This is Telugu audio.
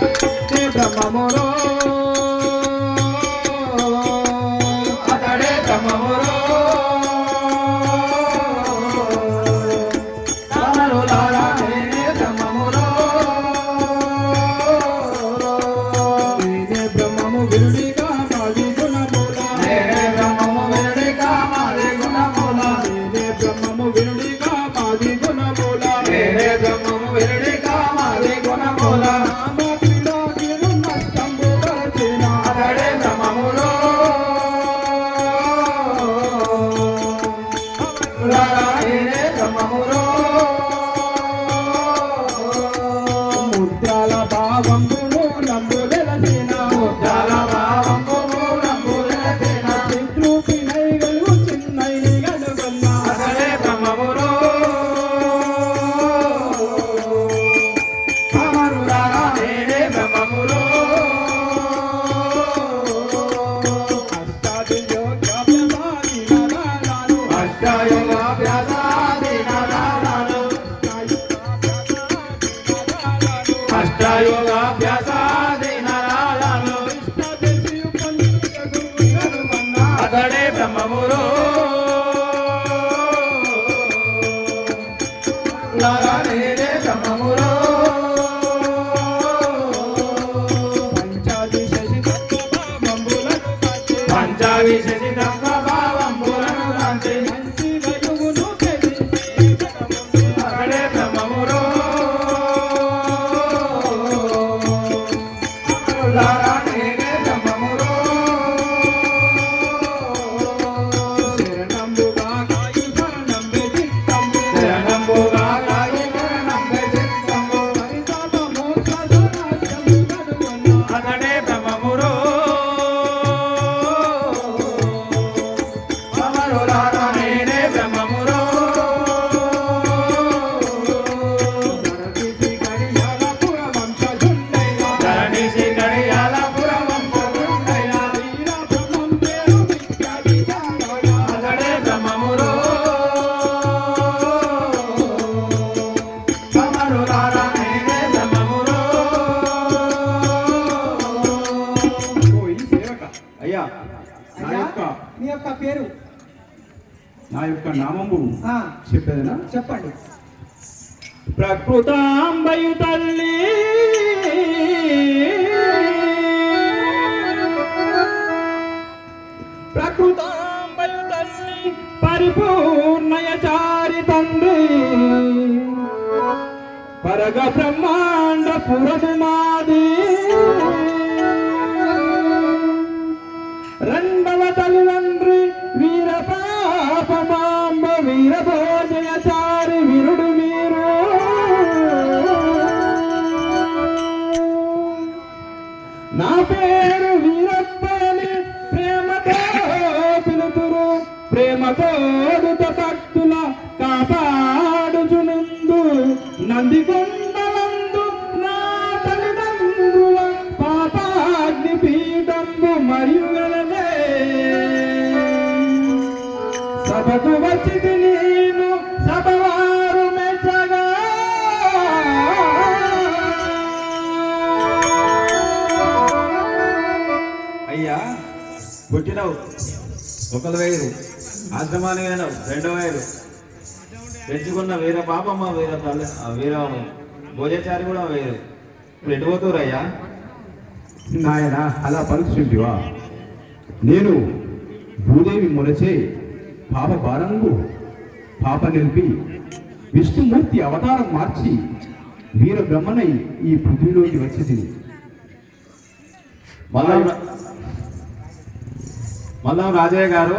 బ్రహ్మమురో అతడే బ్రహ్మమురో రామరులారా నేనే బ్రహ్మమురో నేనే బ్రహ్మము విరుడిగా మాది గుణమూల నేనే బ్రహ్మము విరుడిగా మాది గుణమూల నేనే బ్రహ్మము విరుడిగా మాది గుణమూల నేనే బ్రహ్మము విరుడిగా మాది గుణమూల ముద్రాల భావంబును నంబులెలసిన ముద్రాల భావంబును నంబులెలసిన చిత్రూపి నైగలు చిన్నై గనుగొన్న అతడే బ్రహ్మమురో అమరులారా నేనే బ్రహ్మమురో అష్టాయోగాభ్యాసాదినారాయణు అతడే బ్రహ్మమురో నేనే బ్రహ్మమురో పంచావిశేషి భావంబులను కాంతి అతడే బ్రహ్మమురో నేనే బ్రహ్మమురో శరణంబుగా కాయి శరణంబె చిత్తంబు శరణంబుగా కాయి శరణంబె చిత్తంబు హరితాపము సదరాజ్యము గడువన్న అతడే బ్రహ్మమురో అమరులారా నేనే బ్రహ్మమురో అయ్యా మీ యొక్క పేరు నా యొక్క నామము చెప్పేదనా చెప్పండి. ప్రకృతాంబయు తల్లి ప్రకృతాంబయు తల్లి పరిపూర్ణయచారి తండ్రి పరగ బ్రహ్మాండ పురము మాది రెండవ తల్లిదండ్రి వీర పాపమాంబ వీరభోజయచారి విరుడు మీరు నా పేరు వీరప్పని ప్రేమతో పిలుతురు ప్రేమతోడుత భక్తుల కాపాడుచునుందు నందికొండలందు నా తల్లిదండ్రుల పాపాగ్ని పీఠంబు మరియు గలదే సభకు వచ్చితి నేను సభవారు మెచ్చగా అయ్యా పుట్టినవు ఒకరు వేరు ఆశ్రమాన్ని వేయనవు రెండో వేరు పెంచుకున్న వీర పాపమ్మ వీర తల్లి వీర భోజచారి కూడా వేరు ఇప్పుడు ఎటు పోతురయ్యా నాయన అలా పలుకుతుంటివా నేను భూదేవి మొలచే పాప భారంగు పాప నిలిపి విష్ణుమూర్తి అవతారం మార్చి వీర బ్రహ్మనై ఈ పృథ్వీలోకి వచ్చింది. మల్లం రాజయ్య గారు